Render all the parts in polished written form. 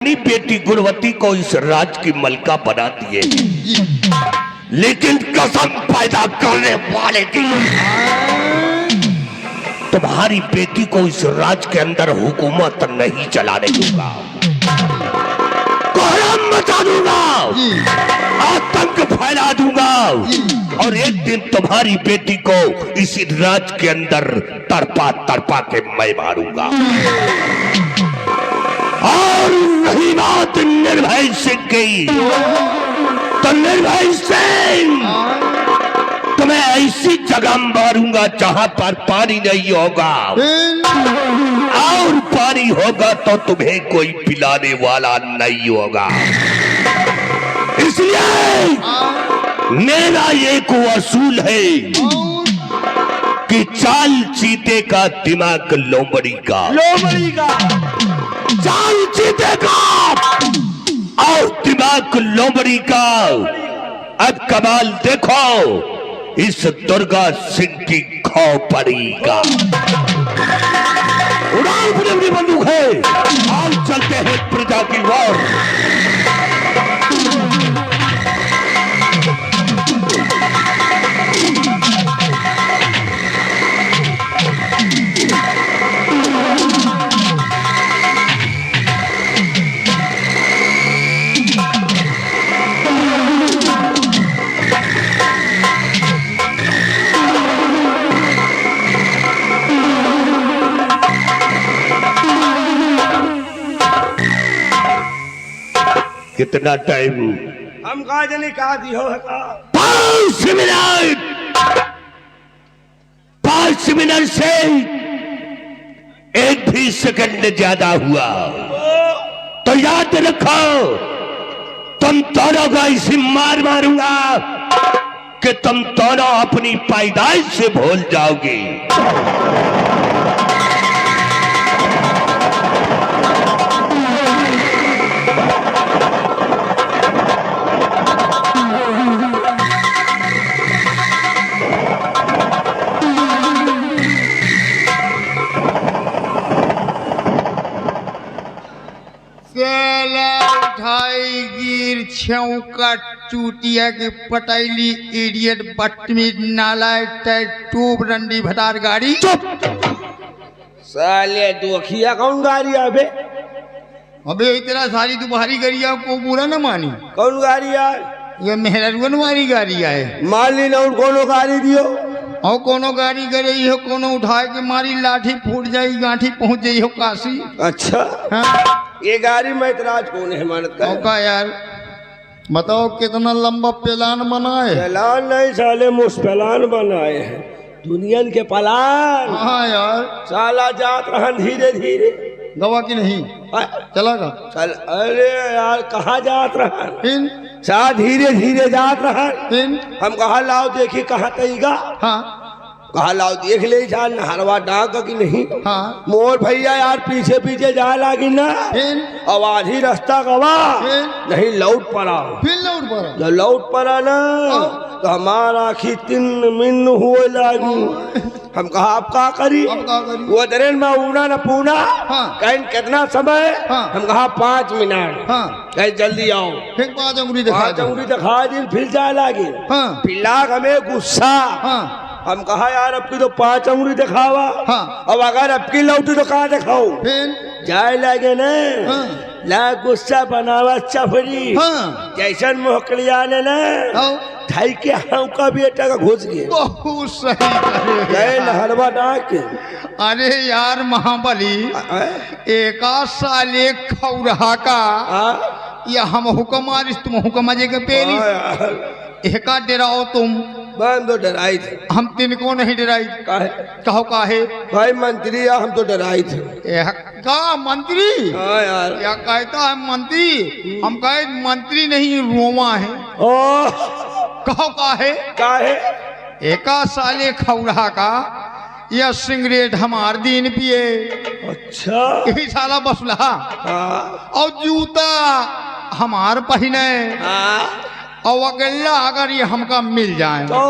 अपनी बेटी गुणवती को इस राज की मलका बना दिए, लेकिन कसम पैदा करने वाले की तुम्हारी बेटी को इस राज के अंदर हुकूमत नहीं चलाने दूंगा, कोहराम मचा दूंगा, आतंक फैला दूंगा और एक दिन तुम्हारी बेटी को इसी राज के अंदर तड़पा तड़पा के मैं मारूंगा। और रही बात निर्भय सिंह की, तो निर्भय सिंह तुम्हें ऐसी जगह मारूंगा जहां पर पानी नहीं होगा, और पानी होगा तो तुम्हें कोई पिलाने वाला नहीं होगा। इसलिए मेरा एक असूल है कि चाल चीते का दिमाग लोमड़ी का, चाल चीते का और दिमाग लोमड़ी का। अब कमाल देखो इस दुर्गा सिंह की खोपड़ी का। उड़ाओ अपनी बंदूक है, आओ चलते हैं प्रजा की ओर। कितना टाइम? हम कहा जनी कहा दी हो 5 मिनट। 5 मिनट से एक भी सेकंड ज्यादा हुआ तो याद रखो तुम दोनों को ऐसी मार मारूंगा कि तुम दोनों अपनी पैदाइश से भूल जाओगे। का चूटिया के पटैली इडियट बदतमीज नालायक टूब रंडी भटार गाड़ी। चुप साले दुखिया कौन गाड़ी है बे? अबे इतना सारी तुम्हारी गाड़िया को पूरा न मानी। कौन गाड़ी है? ये मेहरगन वाली गाड़ी है। मान ली ना कोनो गाड़ी दियो और कोनो गाड़ी करे हो, कोनो उठाए के मारी लाठी फूट जाई, गांठी पहुंच जाई हो काशी। अच्छा हाँ? ये गाड़ी में इतराज कौन है मानत का यार बताओ कितना लंबा प्लान बनाए? प्लान नहीं साले मुस्पलान बनाए हैं, दुनियन के प्लान। हाँ यार साला जात रहा धीरे धीरे गवा की नहीं चलागा चल। अरे यार कहाँ जात रहा? सा धीरे धीरे जात रहा। हम कहा लाओ देखी कहाँ तईगा। हाँ कहा लाओ देख ले जा नहरवा डाक की नहीं। हाँ मोर भैया यार पीछे पीछे जा लागी ना, आवाज ही रास्ता गवा नहीं लौट पड़ा। फिर लौट पड़ा? जब लौट पड़ा ना तो हमारा आखी 3 मिन हुए लागी। हम कहा आप का करी? वो दरेन में उड़ा न पूना। कहीं कितना समय? हम कहा 5 मिनट। कहीं जल्दी आओ। फिर 5 अंगुली दिखा दी फिर जा लागी। पिला हमें गुस्सा। हम कहा यार अब की तो 5 अंगुली दिखावा। अब अगर अब की लौटी तो कहाँ दिखाओ? जाए लगे न ला गुस्सा बनावा चफरी। जैसन मोहकलिया ने ना थाई के हम का बेटा का घुस गए। बहुत सही गए नहरवा डाक। अरे यार महाबली एका साले खौरहा का या हम हुक्म आरिस तुम हुक्म अजे के पेरी एका डराओ तुम बंद तो डराई थे। हम तिनको नहीं डराई। कहो काहे? भाई मंत्री हम तो डराई थे। का मंत्री? हाँ यार क्या कहता है मंत्री? हम कहे मंत्री नहीं रोमा है। ओ कहो काहे? काहे? एका साले खौरा का यह सिगरेट हमार दिन पिए। अच्छा यही साला बसुला। और जूता हमार पहने। और अगला अगर ये हमका मिल जाए तो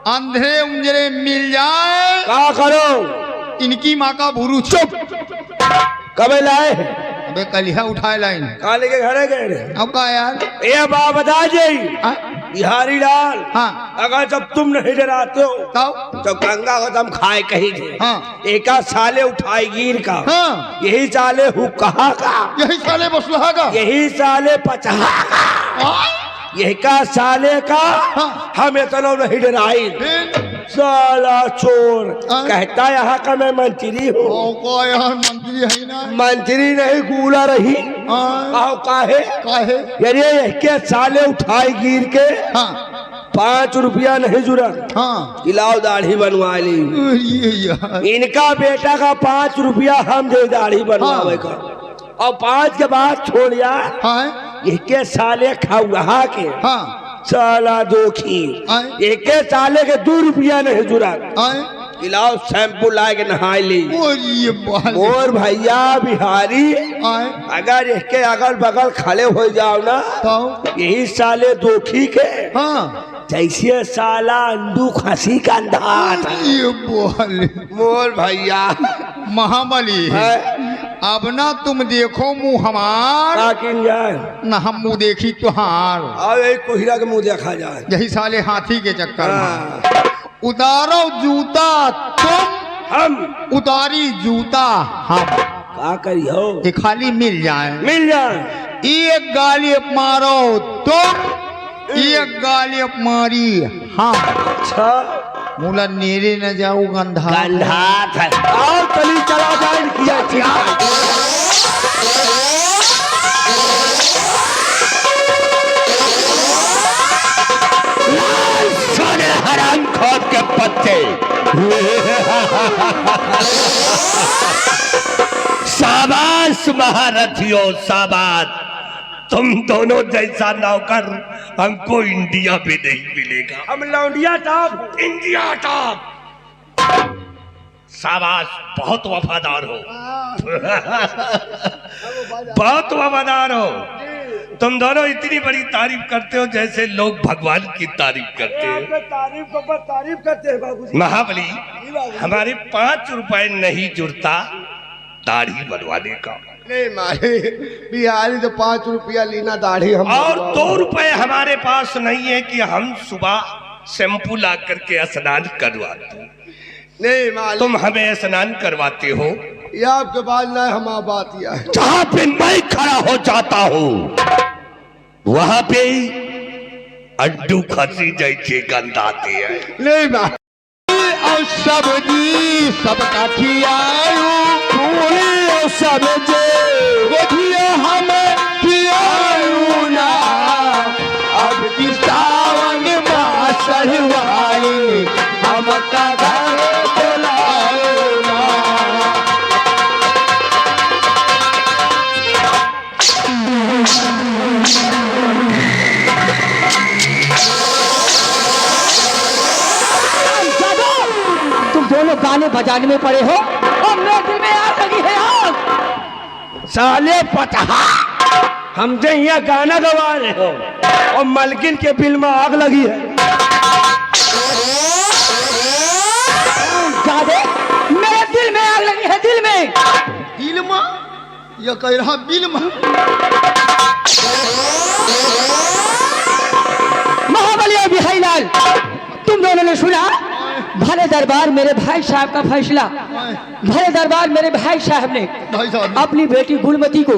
अंधेरे उंजरे मिल जाए क्या करो? इनकी माँ का भूरू। चुप कब लाए? बे कलिया उठाए लाइन काले के घरे गए रे। अब का यार ए बा बता जाई हाँ? बिहारी लाल, हाँ अगर जब तुम नहीं डराते हो तब तो गंगा को दम खाए कहीं थे। हाँ एका साले उठाई गिर का, हाँ यही साले हुक्का का, यही साले बसुहा का यही साले पचहा का, हाँ? यही का साले का हाँ। हम इतना नहीं डराई। फिर साला चोर हाँ? कहता यहाँ का मैं मंत्री हूँ। ओ को यार मंत्री है ना मंत्री नहीं गूला रही हाँ कहो काहे काहे यारे के साले उठाई गिर के हाँ 5 रुपया नहीं जुड़ा हाँ खिलाओ दाढ़ी बनवा ली। ये यार इनका बेटा का 5 रुपया हम दे दाढ़ी बनवावे का और 5 के बाद छोड़ यार हाँ इसके साले खाऊहा के हाँ साला दोखी हाँ एक साले के 2 रुपया नहीं जुड़ा हाँ खिलाओ शैम्पू ला के नहाई ली। और ये बाल और भैया बिहारी हाँ अगर इसके अगल बगल खड़े हो जाओ ना तो यही साले दोखी के हाँ जैसे साला अंडू खसी का अंधार ये बोल मोर भैया महाबली है अब ना तुम देखो मुँह हमार काकिन जाए न हम मुँह देखी तुहार और एक कोहिरा के मुंह देखा जाए। यही साले हाथी के चक्कर में हाँ, उतारो जूता तुम हम उतारी जूता हम का करियो ये खाली मिल जाए मिल जाए। एक गाली मारो तुम एक गाली मारी हम अच्छा मूला नेरे न जाऊ गंधा गंधा था और चली चला जाए किया ठीक हराम खोद के पत्ते शाबाश महारथियों शाबाश, तुम दोनों जैसा नौकर हमको इंडिया में नहीं मिलेगा। हम लौंडिया टॉप इंडिया टॉप शाबाश, बहुत वफादार हो बहुत वफादार हो तुम दोनों। इतनी बड़ी तारीफ करते हो जैसे लोग भगवान की तारीफ करते हैं। तारीफ करते हैं बाबूजी। महाबली हमारे 5 रुपए नहीं जुड़ता दाढ़ी बनवाने का। नहीं मारे बिहारी तो 5 रुपया लेना दाढ़ी हम और 2 रुपए हमारे पास नहीं है कि हम सुबह शैम्पू ला करके स्नान करवाते। नहीं मारे तुम हमें स्नान करवाते हो, ये आपके बाद ना हम बात यह है। जहां पे मैं खड़ा हो जाता हूँ वहां पे अंडू खसी जैसे गंधाते हैं। नहीं मारे और सब्जी सबका खियारू पूरी और सब्जी देखिए हमें खियारू ना अब की सावन मासरवाई हम का घर बुलाओ ना। तुम दोनों गाने बजाने में पड़े हो और मेरे दिल में आग लगी है आग। साले पटहा हमसे यहाँ गाना गवा रहे हो और मलकिन के बिल में आग लगी है। जादे मेरे दिल में आग लगी है, दिल में। दिल में या कह रहा बिल में महाबली और बिहारी लाल, तुम दोनों ने सुना भले दरबार मेरे भाई साहब का फैसला। भले दरबार मेरे भाई साहब ने भाई साहब अपनी बेटी गुणमती को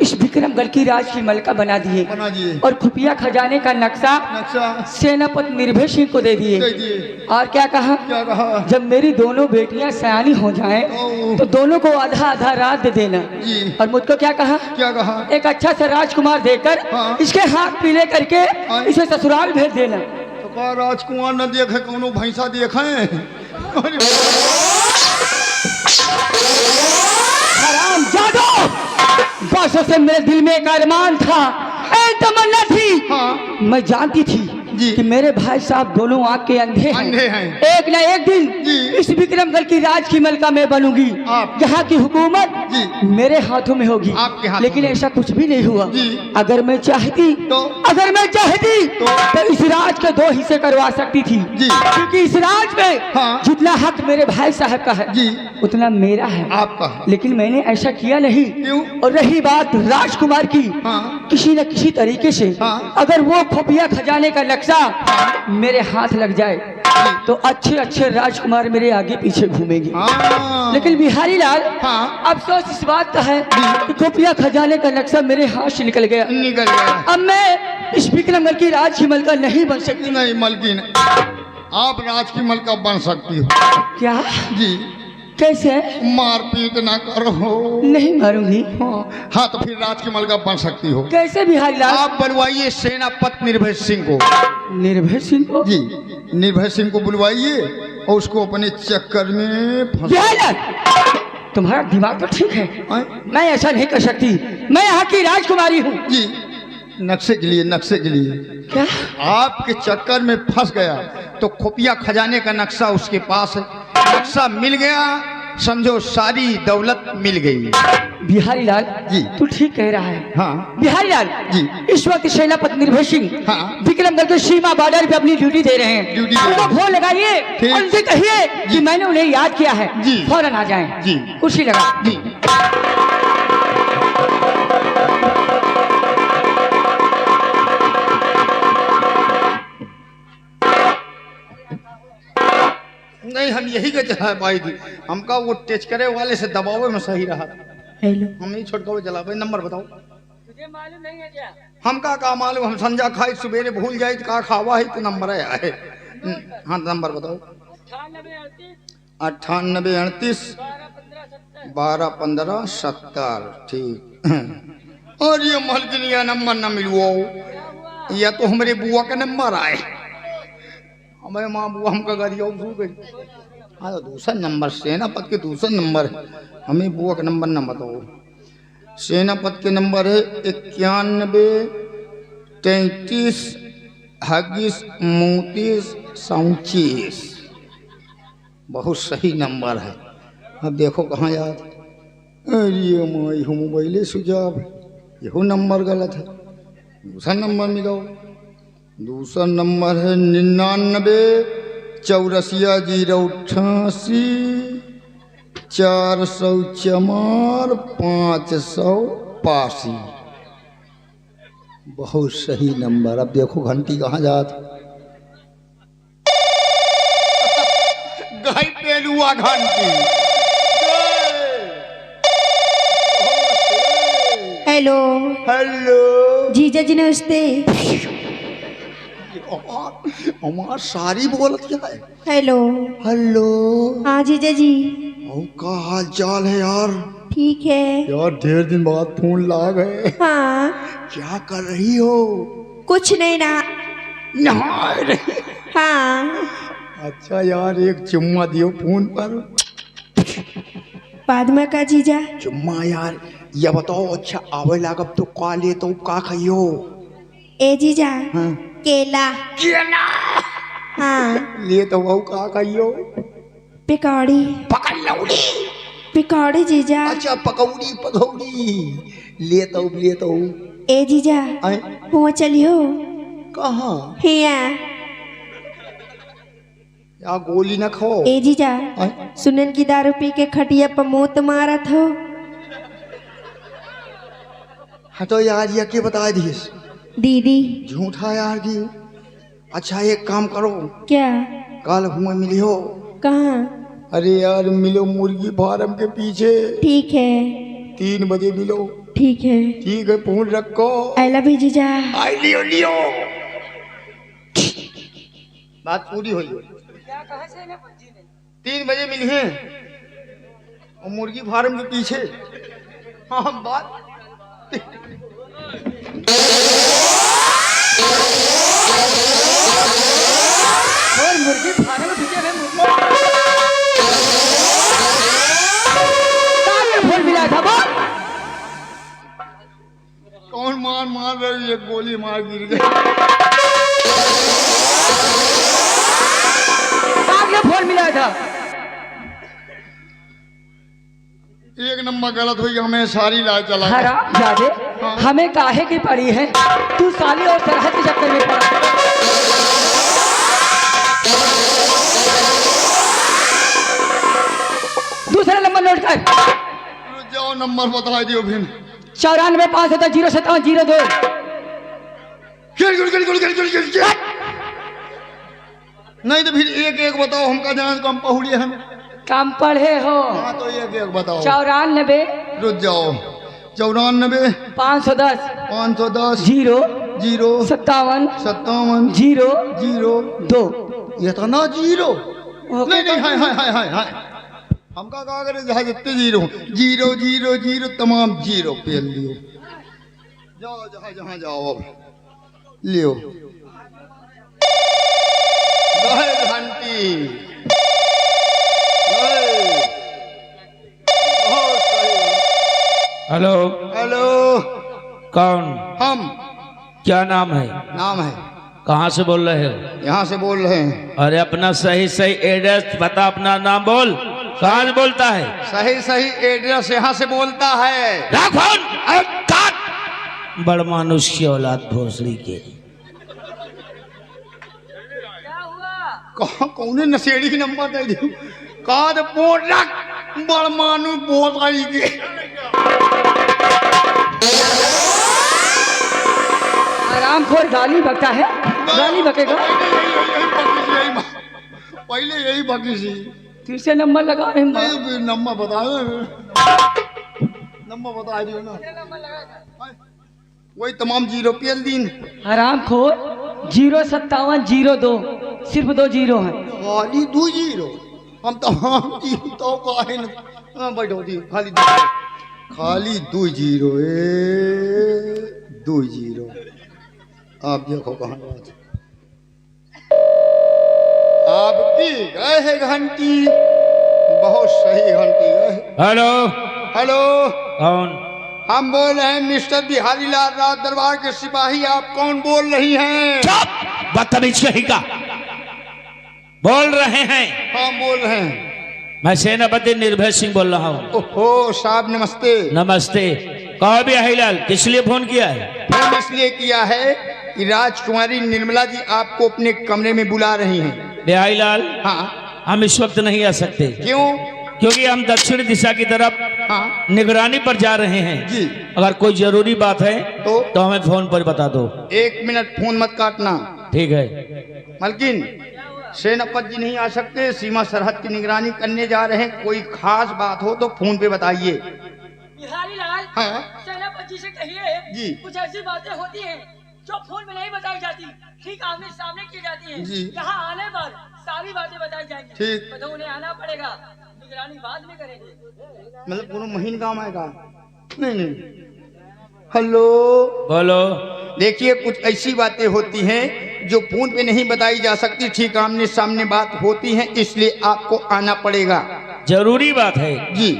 इस विक्रमगढ़ की राज की मलका बना दिए बना दिए और खुफिया खजाने का नक्शा नक्शा सेनापति निर्भय सिंह को दे दे दिए। दिए। और क्या कहा, क्या कहा जब मेरी दोनों बेटियां सयानी हो जाएं तो दोनों को आधा आधा रात दे देना। जी। और मुझको क्या कहा, क्या कहा एक अच्छा सा राजकुमार देकर हाँ। इसके हाथ पीले करके हाँ। इसे ससुराल भेज देना। तो का राजकुमार न देखे कोनो भैंसा देखे हराम जादो, बस उसे मेरे दिल में एक अरमान था, एक तमन्ना थी। हाँ। मैं जानती थी जी। कि मेरे भाई साहब दोनों आँख के अंधे हैं। एक न एक दिन जी। इस विक्रमगढ़ की राज की मलका मैं बनूंगी, आप। यहाँ की हुकूमत जी। मेरे हाथों में होगी। आपके हाथों लेकिन में। ऐसा कुछ भी नहीं हुआ। जी। अगर मैं चाहती तो इस राज के 2 हिस्से करवा सकती थी। जी। क्योंकि इस राज में हाँ। जितना हक मेरे भाई साहब का है जी। उतना मेरा है। आपका है। लेकिन मैंने ऐसा किया नहीं। क्यों? और रही बात राजकुमार की, हाँ। किसी न किसी तरीके से हाँ। अगर वो खुफिया खजाने का नक्शा मेरे हाथ लग जाए तो अच्छे अच्छे राजकुमार मेरे आगे पीछे घूमेंगे। हाँ। लेकिन बिहारी लाल, हाँ। अफसोस इस बात का है कि खुफिया खजाने का नक्शा मेरे हाथ से निकल गया। निकल गया। अब मैं इस विक्रमगढ़ की राज की मलका नहीं बन सकती। नहीं मलकिन, आप राज की मलका बन सकती हो। क्या? जी। कैसे? मारपीट ना करो। नहीं मारूंगी। हाँ तो फिर राज की मलका बन सकती हो। कैसे बिहारी लाल? आप बनवाइए सेनापति निर्भय सिंह को। निर्भय सिंह को? जी, निर्भय सिंह को बुलवाइए और उसको अपने चक्कर में फंसा। बिहारी लाल, तुम्हारा दिमाग तो ठीक है। मैं ऐसा नहीं कर सकती। मैं यहाँ की राजकुमारी हूँ। जी, नक्शे के लिए, नक्शे के लिए। क्या? आपके चक्कर में फंस गया तो खुफिया खजाने का नक्शा उसके पास है। नक्शा मिल गया, समझो सारी दौलत मिल गई। बिहारी लाल जी। तू ठीक कह रहा है। हाँ बिहारी लाल जी। इस वक्त सेनापति निर्भय सिंह हाँ। विक्रमगढ़ के सीमा बॉर्डर पे अपनी ड्यूटी दे रहे हैं। ड्यूटी दे रहे हैं। उनको फोन लगाइए ठीक। और उनसे कहिए कि मैंने उन्हें याद किया है। जी। फौरन आ जाएं। जी। कुर्सी लगा। जी। नहीं, हम यही के चला पाई थी। हमका वो टेच करे वाले से दबावे में सही रहा। हेलो, हम नहीं छोटका चला भाई। नंबर बताओ। तुझे मालूम नहीं है क्या? हमका का मालूम, हम संजा खाई सवेरे भूल जाए तो का खावा है तो नंबर है। हाँ नंबर बताओ। 9838 121570। ठीक। और ये मलकिनिया नंबर न मिलुओ, या तो हमारे बुआ का नंबर आए। हमारे माँ बुआ हमका गरिया गई। हाँ तो दूसरा नंबर सेनापति के दूसरा नंबर है। हमें बुआ का नंबर न बताओ। सेनापति के नंबर है 91 33 28 29 37। बहुत सही नंबर है। अब देखो कहाँ याद। अरे माई हो मोबाइले सुझाव, यहो नंबर गलत है। दूसरा नंबर मिलाओ। दूसरा नंबर है 99 84 088 404 582। बहुत सही नंबर। अब देखो घंटी कहाँ जात। गाय पेलुआ घंटी। Hello hello. जीजा जी नमस्ते। हमार सारी बोलत क्या है। हेलो। हेलो। हाँ जीजा जी। का हाल चाल है यार। ठीक है यार ढेर दिन बाद फोन ला गए। हाँ। क्या कर रही हो। कुछ नहीं ना। नहा रही। हाँ। अच्छा यार एक चुम्मा दियो फोन पर। बाद में का जीजा। चुम्मा यार। ये बताओ अच्छा आवे लागब तो का ले तो का खाइयो। ए जीजा। हाँ। केला। केला। हाँ। ले तो वो का खाइयो। पिकौड़ी। पकौड़ी। पिकौड़ी जीजा। अच्छा पकौड़ी पकौड़ी। ले तो ए जीजा आए? हुआ चलियो। कहाँ। हिया। या गोली न खाओ। ए जीजा आए? सुनन की दारू पी के खटिया पर मूत मारा था। हाँ तो यार ये क्या बता दिस। दीदी। झूठा यार की। अच्छा एक काम करो। क्या? कल हुए मिली हो। कहाँ? अरे यार मिलो मुर्गी फार्म के पीछे। ठीक है 3 बजे मिलो। ठीक है। ठीक है फोन रखो। आई लव यू जीजा। आई लियो। बात पूरी हुई। 3 बजे मिली है और मुर्गी फार्म के पीछे। हाँ बात। और मुर्गी फार्म में पीछे फोन मिला था वो। कौन मार रही है। गोली मार गिर गई। आगे फोन मिला था। एक नंबर गलत हुई, हमें सारी लाज चला गया। हराम जादे, हमें काहे की पड़ी है? तू साली और सरहद के चक्कर में पड़ा। दूसरा नंबर नोट कर। रुक जाओ, नंबर बता दियो फिर। 94 507 057 02। नहीं तो फिर एक एक बताओ, हमका जान कम पहुड़िए हम। कम पढ़े हो। हाँ तो एक एक बताओ। 94 रुक जाओ, 94 510 510 0 0 57 57 0 0 2। ये तो ना जीरो। नहीं नहीं, हाय हाय हाय हाय हाय, हमका कहा करे जहाँ जितने जीरो 0 0 0 तमाम जीरो पेल लियो। जाओ जहाँ जहाँ जाओ, अब लियो घंटी। बहुत सही। हेलो, हेलो, कौन? हम। क्या नाम है? नाम है। कहाँ से बोल रहे हो? यहाँ से बोल रहे हैं। अरे अपना सही सही एड्रेस बता, अपना नाम बोल। कहाँ से बोलता है? सही सही एड्रेस यहाँ से बोलता है। रख फोन। अरे काट। बड़ मानुष की औलाद भोसड़ी के। कौने नशेड़ी की नंबर दे दी? कहा तो बोल रख, बड़ मानू बोल रही के। आराम खोर गाली बकता है। गाली बकेगा। पहले यही बाकी सी। तीसरे नंबर लगा रहे हैं। नंबर बता दो, नंबर बता दियो ना। वही तमाम जीरो पेल दिन। आराम खोर 057 02। सिर्फ 2 जीरो है। खाली 2 जीरो। हम तमाम जीरो तो काहे न। बैठो दी, खाली 2 जीरो। 2 जीरो। आप देखो कहाँ बात। आपकी गए है घंटी। बहुत सही घंटी गए। हेलो। हेलो, कौन? हम बोल रहे हैं मिस्टर बिहारी लाल राज दरबार के सिपाही। आप कौन बोल रही हैं? चुप, बदतमीज कहीं का। बोल रहे हैं? हाँ बोल रहे हैं। मैं सेनापति निर्भय सिंह बोल रहा हूँ। ओहो साहब नमस्ते। नमस्ते। कहो बिहारीलाल, किस लिए फोन किया है? फोन इसलिए किया है कि राजकुमारी निर्मला जी आपको अपने कमरे में बुला रही हैं। बिहारीलाल, हाँ। हम इस वक्त नहीं आ सकते। क्यों? क्योंकि हम दक्षिण दिशा की तरफ हाँ निगरानी पर जा रहे हैं जी। अगर कोई जरूरी बात है तो हमें फोन पर बता दो। 1 मिनट फोन मत काटना। ठीक है। मलकिन, सेनापति जी नहीं आ सकते, सीमा सरहद की निगरानी करने जा रहे हैं। कोई खास बात हो तो फोन पे बताइए। बिहारी लाल, हाँ सेनापति जी से कहिए जी। कुछ ऐसी बातें होती हैं जो फोन में नहीं बताई जाती, ठीक आमने सामने की जाती हैं। जी। यहाँ आने पर सारी बातें बताई जाएंगी। ठीक। तो उन्हें आना पड़ेगा, निगरानी बाद में करेंगे। मतलब पूरा महीन काम आएगा? नहीं नहीं। हेलो, बोलो। देखिए कुछ ऐसी बातें होती हैं जो फोन पे नहीं बताई जा सकती, ठीक आमने सामने बात होती है, इसलिए आपको आना पड़ेगा। जरूरी बात है जी।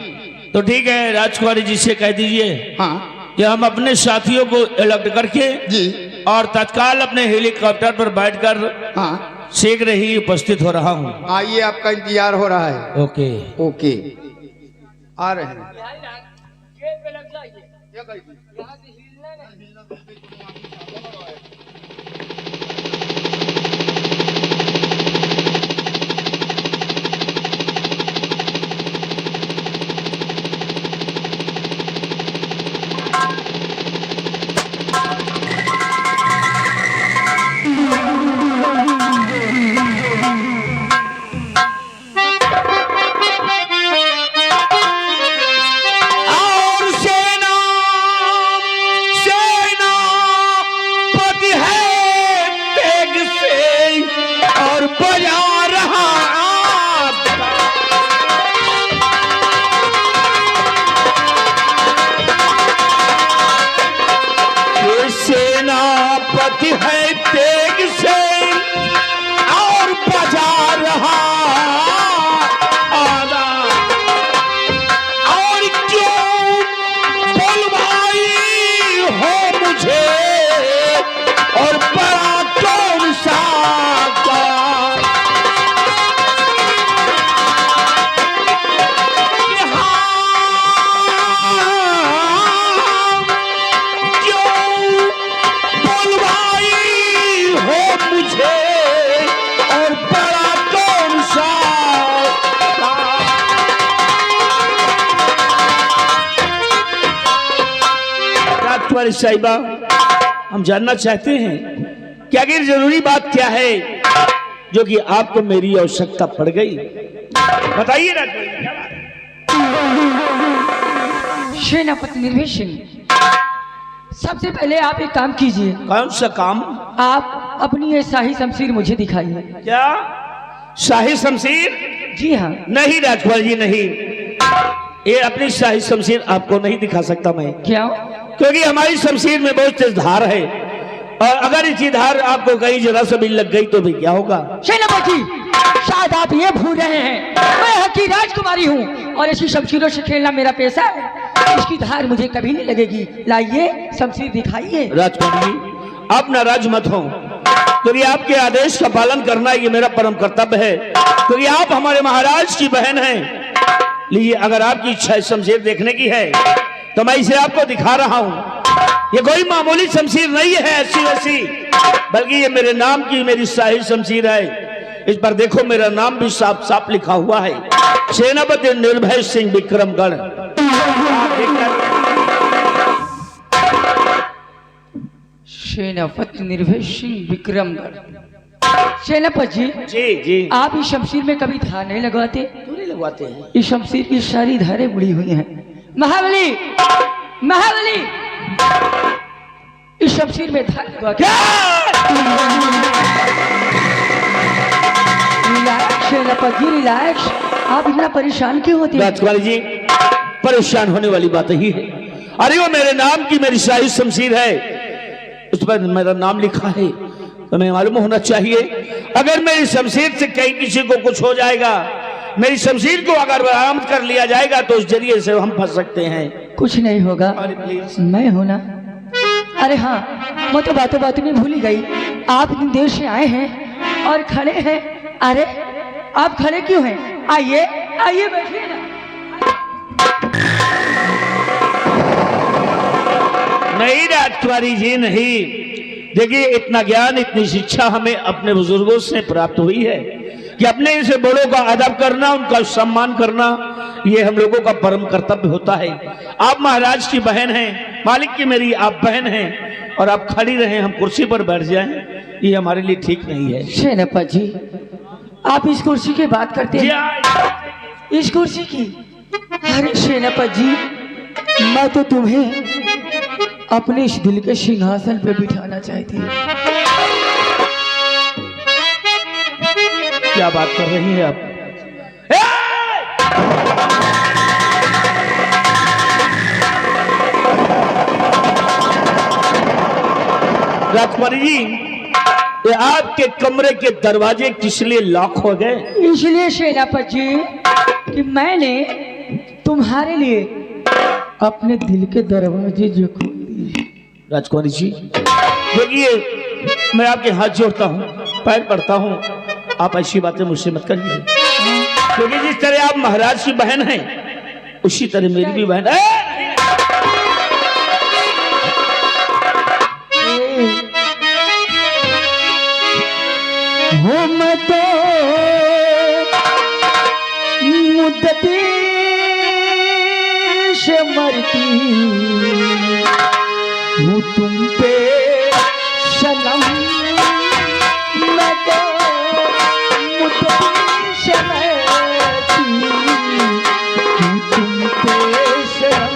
तो ठीक है, राजकुमारी जी से कह दीजिए हाँ कि हम अपने साथियों को अलर्ट करके जी। और तत्काल अपने हेलीकॉप्टर पर बैठकर हाँ शीघ्र ही उपस्थित हो रहा हूँ। आइए, आपका इंतजार हो रहा है। ओके। ओके, आ रहे हैं। बिहारी लाल, गेट पे लग जाइए। यहाँ से हिलना नहीं। और सेना सेनापति है तेग से और बजा रहा ये सेनापति है तेग से और बजा रहा आना। और क्यों बुलवाई हो मुझे और बड़ा कौन राजकुमारी साहिबा, हम जानना चाहते हैं कि आखिर जरूरी बात क्या है जो कि आपको मेरी आवश्यकता पड़ गई, बताइए राजकुमारी। सेनापति निर्भय सिंह, सबसे पहले आप एक काम कीजिए। कौन सा काम? आप अपनी ये शाही शमशीर मुझे दिखाइए। क्या शाही शमशीर? जी हाँ। नहीं राजकुमार जी नहीं, ये अपनी शाही शमशीर आपको नहीं दिखा सकता मैं। क्यों? क्योंकि हमारी शमशीर में बहुत तेज धार है, और अगर इसी धार आपको कहीं जरा सा भी लग गई तो भी क्या होगा? सेनापति, शायद आप ये भूल रहे हैं मैं हकी राजकुमारी हूँ और ऐसी शमशीरों से खेलना मेरा पेशा है। इसकी धार मुझे कभी नहीं लगेगी। लाइए शमशीर दिखाइए। राजकुमार जी, आप नाराज मत हो, क्योंकि आपके आदेश का पालन करना ये मेरा परम कर्तव्य है, क्योंकि आप हमारे महाराज की बहन हैं। लीजिए, अगर आपकी इच्छा शमशीर देखने की है तो मैं इसे आपको दिखा रहा हूँ। ये कोई मामूली शमशीर नहीं है ऐसी वैसी, बल्कि ये मेरे नाम की मेरी शाही शमशीर है। इस पर देखो, मेरा नाम भी साफ साफ लिखा हुआ है, सेनापति निर्भय सिंह विक्रमगढ़। सेनापति निर्भय सिंह विक्रमगढ़। सेनापति जी जी, आप इस शमशीर में कभी धार नहीं लगवाते? क्यों नहीं लगवाते हैं? इस शमशीर की सारी धारें मुड़ी हुई हैं। महाबली, महाबली, इस शमशीर में धार लगवा के। रिलैक्स सेनापति, रिलैक्स। आप इतना परेशान क्यों होते हैं? राजकुमारी जी, परेशान होने वाली बात ही है। अरे वो मेरे नाम की मेरी शाही शमशीर है, उस पर मेरा नाम लिखा है, तो मैं मालूम होना चाहिए। अगर मेरी शमशीर से कहीं किसी को कुछ हो जाएगा, मेरी शमशीर को अगर बरामद कर लिया जाएगा तो उस जरिए से हम फंस सकते हैं। कुछ नहीं होगा, अरे प्लीज। मैं हूं ना। अरे हाँ, मैं तो बातों बातों में भूल ही गई। आप इतनी देर से आए हैं और खड़े हैं। अरे आप खड़े क्यों हैं? आइए आइए, बैठिए ना। नहीं राजकुमारी जी नहीं, देखिए इतना ज्ञान इतनी शिक्षा हमें अपने बुजुर्गों से प्राप्त हुई है कि अपने से बड़ों का अदब करना, उनका सम्मान करना, ये हम लोगों का परम कर्तव्य होता है। आप महाराज की बहन हैं, मालिक की मेरी आप बहन हैं, और आप खड़ी रहें, हम कुर्सी पर बैठ जाएं, ये हमारे लिए ठीक नहीं है। सेनापति जी, आप इस कुर्सी की बात करते हैं? इस कुर्सी की? अरे सेनापति जी, मैं तो तुम्हें अपने इस दिल के सिंहासन पे बिठाना चाहती हूँ। क्या बात कर रही हैं आप? राजकुमारी जी, ये आपके कमरे के दरवाजे किस लिए लॉक हो गए? इसलिए सेनापति जी कि मैंने तुम्हारे लिए अपने दिल के दरवाजे जो खोल दिए। राजकुमारी जी देखिए, मैं आपके हाथ जोड़ता हूँ, पैर पड़ता हूँ, आप ऐसी बातें मुझसे मत करिए, क्योंकि जिस तरह आप महाराज की बहन हैं उसी तरह मेरी भी बहन है। हो मैं तो मुद्दती से मरती हूँ तुम पे सनम, मैं तो मुद्दती से मरती हूँ तुम पे सनम।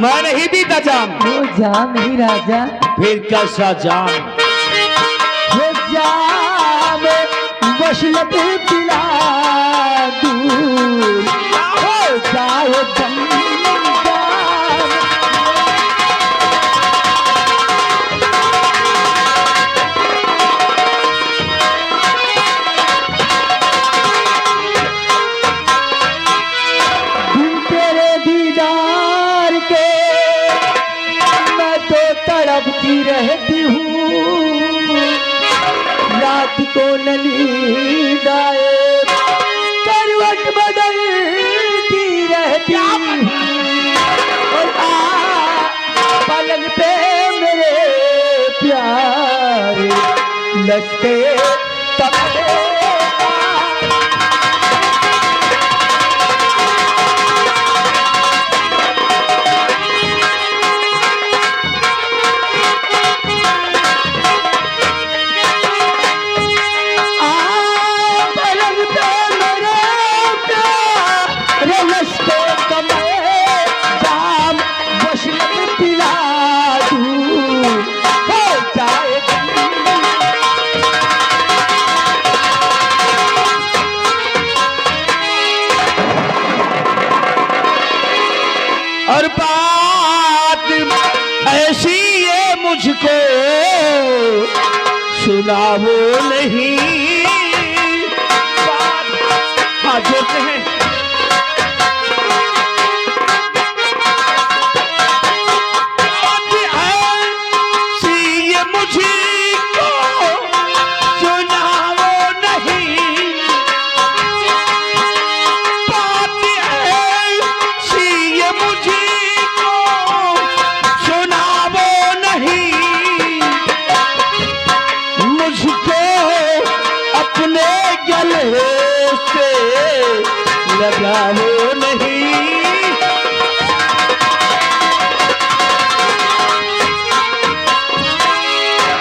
मैं नहीं पीता जाम। वो जाम नहीं राजा, फिर कैसा जाम? वो जाम वशलत पिला दूर हो जाओ दम जाम। बिन तेरे दीदार सोचती रहती हूँ रात को न नींद आए, करवट बदलती रहती हूँ और पलंग पे मेरे प्यार लचके तबले। और बात ऐसी ये मुझको सुनाओ नहीं। हाँ जोड़ते हैं। लगाओ नहीं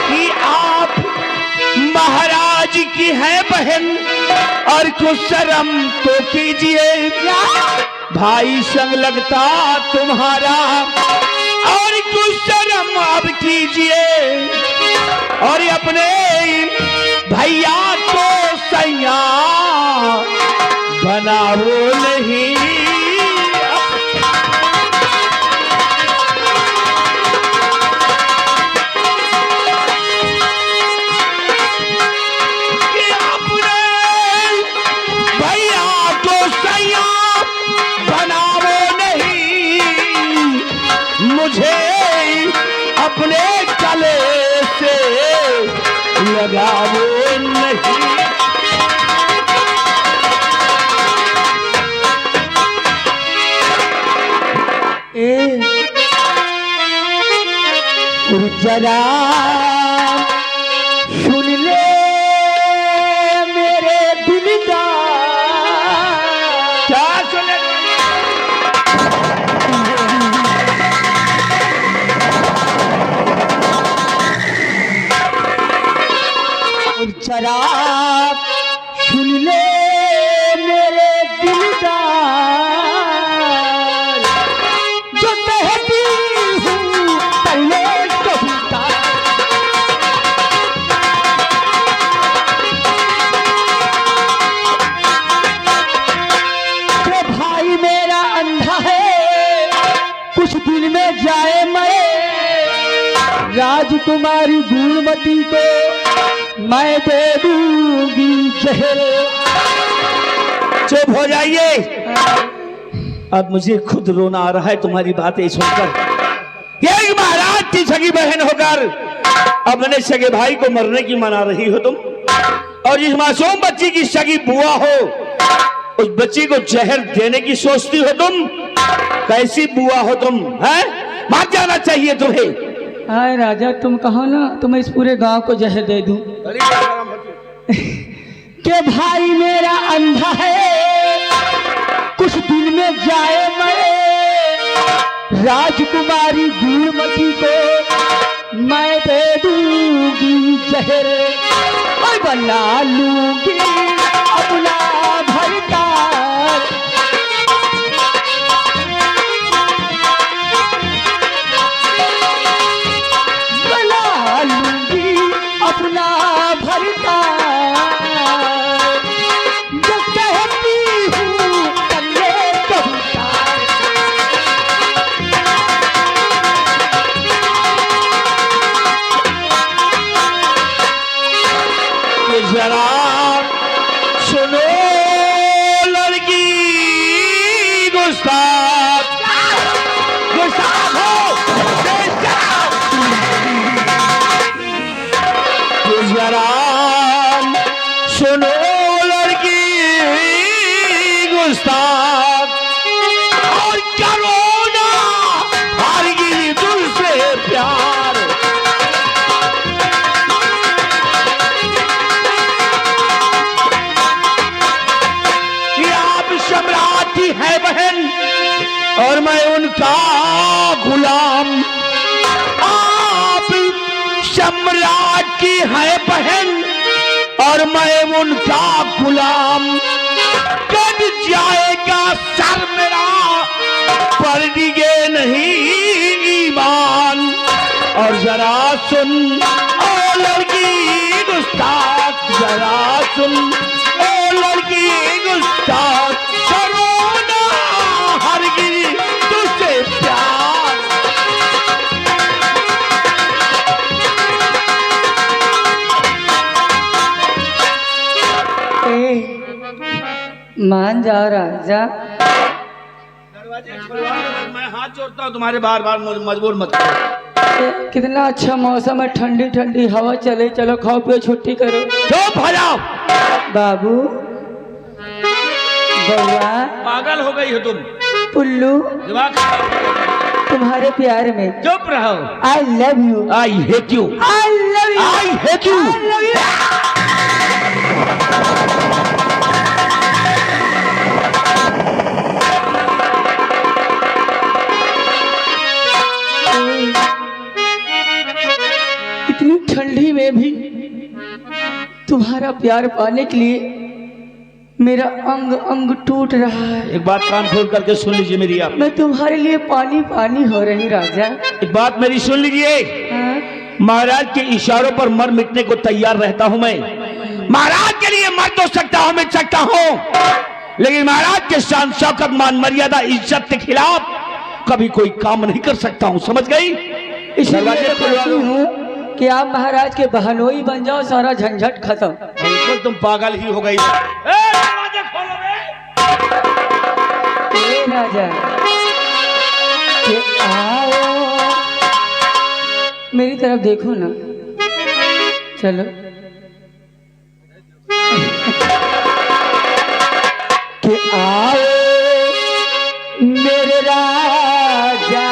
कि आप महाराज की है बहन और कुछ शर्म तो कीजिए। भाई संग लगता तुम्हारा और कुछ शर्म अब कीजिए और अपने भैया को सैया बनाओ नहीं। कि अपने भैया को सैया बनाओ नहीं, मुझे अपने गले से लगाओ नहीं। जरा सुन ले मेरे दिल का, क्या सुने? जरा सुन ले मेरे दिल का, जो कहती हूँ पहले कविता। तो भाई मेरा अंधा है, कुछ दिन में जाए मैं, राजकुमारी गुणमती को मैं दे दूंगी जहर। चुप हो जाइए, अब मुझे खुद रोना आ रहा है तुम्हारी बातें सुनकर। ये महाराज की सगी बहन होकर अपने सगे भाई को मरने की मना रही हो तुम, और इस मासूम बच्ची की सगी बुआ हो, उस बच्ची को जहर देने की सोचती हो तुम। कैसी बुआ हो तुम, हैं? मार जाना चाहिए तुम्हें। हाय राजा, तुम कहो ना तो मैं इस पूरे गांव को जहर दे दूं। के भाई मेरा अंधा है, कुछ दिन में जाए मैं, राजकुमारी गुणमती को मैं दे दूंगी जहर, और बना लूंगी अपना भरतार। बना लूंगी अपना भरतार, जो कहती हूँ पल्ले कविता। जरा सुनो मैं उनका गुलाम, आप सम्राट की है बहन और मैं उनका गुलाम। कट जाएगा सर मेरा पर दिगे नहीं ईमान। और जरा सुन ओ लड़की गुस्ताख, जरा सुन ओ लड़की गुस्ताख, करो ना हरगिज तुझसे प्यार। मान जा राजा। दरवाजे खुलवा दो, मैं हाथ जोड़ता हूँ तुम्हारे, बार बार मजबूर मत करो। कितना अच्छा मौसम है, ठंडी ठंडी हवा चले, चलो खाओ पियो छुट्टी करो। चुप हो जाओ। बाबू, बउआ, पागल हो गई हो तुम। पुल्लू, दिमाग तुम्हारे प्यार में। चुप रहो। I love you. I hate you, I love you. I hate you. इतनी ठंडी में भी तुम्हारा प्यार पाने के लिए मेरा अंग अंग टूट रहा है। एक बात कान खोल करके सुन लीजिए मेरी आप। मैं तुम्हारे लिए पानी पानी हो रही राजा। एक बात मेरी सुन लीजिए। हाँ? महाराज के इशारों पर मर मिटने को तैयार रहता हूं मैं। महाराज के लिए मर तो सकता हूं, मिट सकता हूं, लेकिन महाराज के शान शौकत मान मर्यादा इज्जत के खिलाफ कभी कोई काम नहीं कर सकता हूं, समझ गई? इसलिए मैं कहती हूँ कि आप महाराज के बहनोई बन जाओ, सारा झंझट खत्म। बिल्कुल तुम पागल ही हो गई। दरवाजे खोलो बे। ए राजा कि आओ, मेरी तरफ देखो ना, चलो। कि आओ मेरे राजा,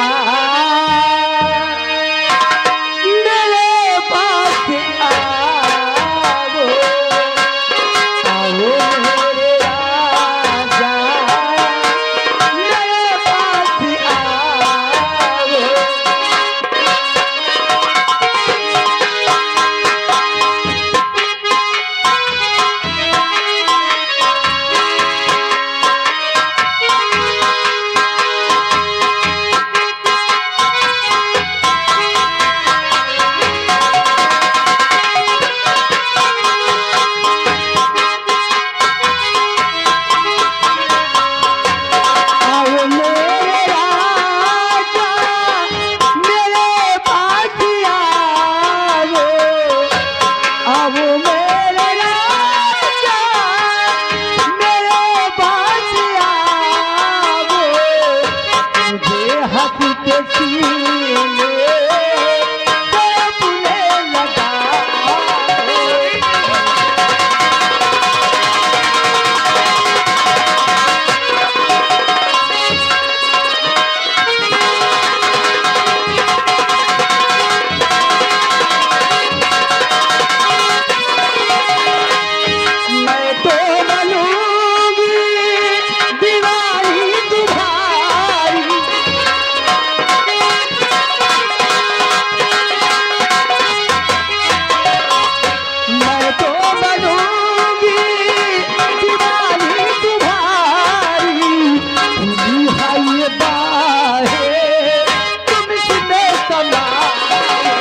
मेरे पास आओ, आओ मेरे राजा, मेरे पास आओ। आओ मेरे राजा, मेरे पास आओ, आओ मेरे राजा, मेरे पास आओ। मुझे हक के सीने अपने लगाओ। मैं तो बनूंगी दीवानी तुम्हारी, मैं तो बनूंगी दीवानी तुम्हारी। तुम हाय बाहे तुम इसमें समाए।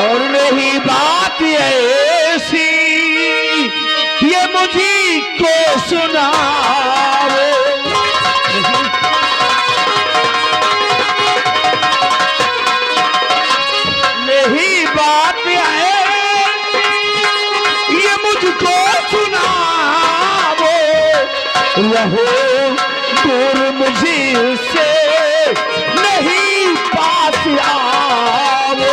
और नहीं बात ऐसी ये मुझी को सुनाओ। नहीं बात ऐसी ये मुझको सुनाओ। रहो दूर मुझे से नहीं पास आओ।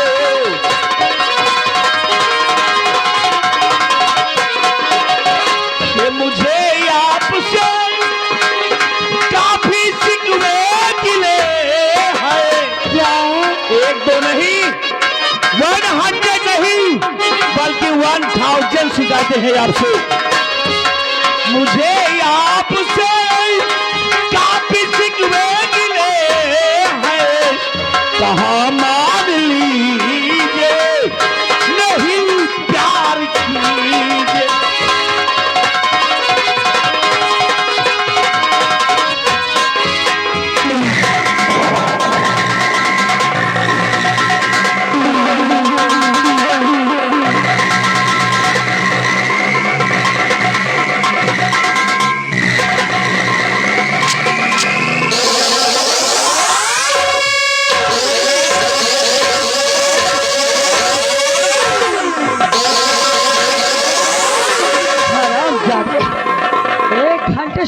कि मुझे आपसे काफी शिकवे गिले हैं। क्या एक दो नहीं, 100 नहीं, बल्कि 1000 जाते हैं आपसे, मुझे आपसे काफी शिकवे मिले हैं, कहाँ मान लीजिए नहीं प्यार कीजिए।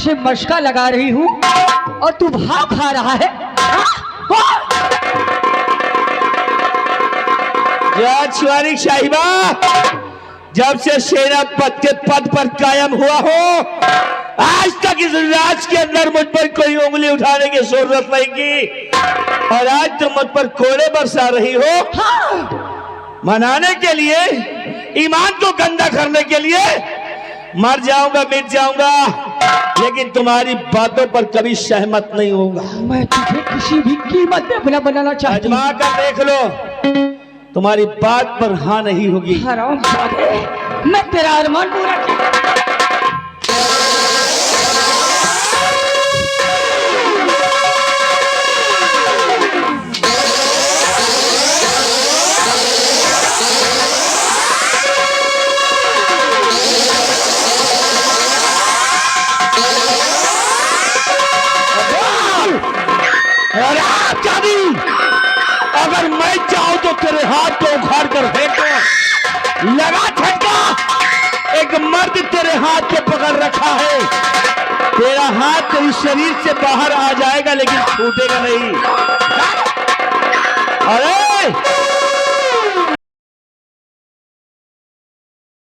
से मशका लगा रही हूँ और तू भाव खा रहा है। छुआरी साहिबा, जब से सेनापति के पद पर कायम हुआ हो, आज तक इस राज के अंदर मुझ पर कोई उंगली उठाने की जरूरत नहीं की, और आज तुम मुझ पर कोड़े बरसा रही हो। मनाने के लिए, ईमान को गंदा करने के लिए मर जाऊंगा, मिट जाऊंगा, लेकिन तुम्हारी बातों पर कभी सहमत नहीं होगा। मैं तुझे किसी भी कीमत पे अपना बनाना चाहती हूँ। आजमा कर देख लो, तुम्हारी बात पर हाँ नहीं होगी। हरामजादे, मैं तेरा अरमान पूरा किया। अगर मैं चाहूं तो तेरे हाथ को उखाड़ कर फेंको। लगा झटका, एक मर्द तेरे हाथ को पकड़ रखा है, तेरा हाथ तेरे शरीर से बाहर आ जाएगा लेकिन छूटेगा नहीं। अरे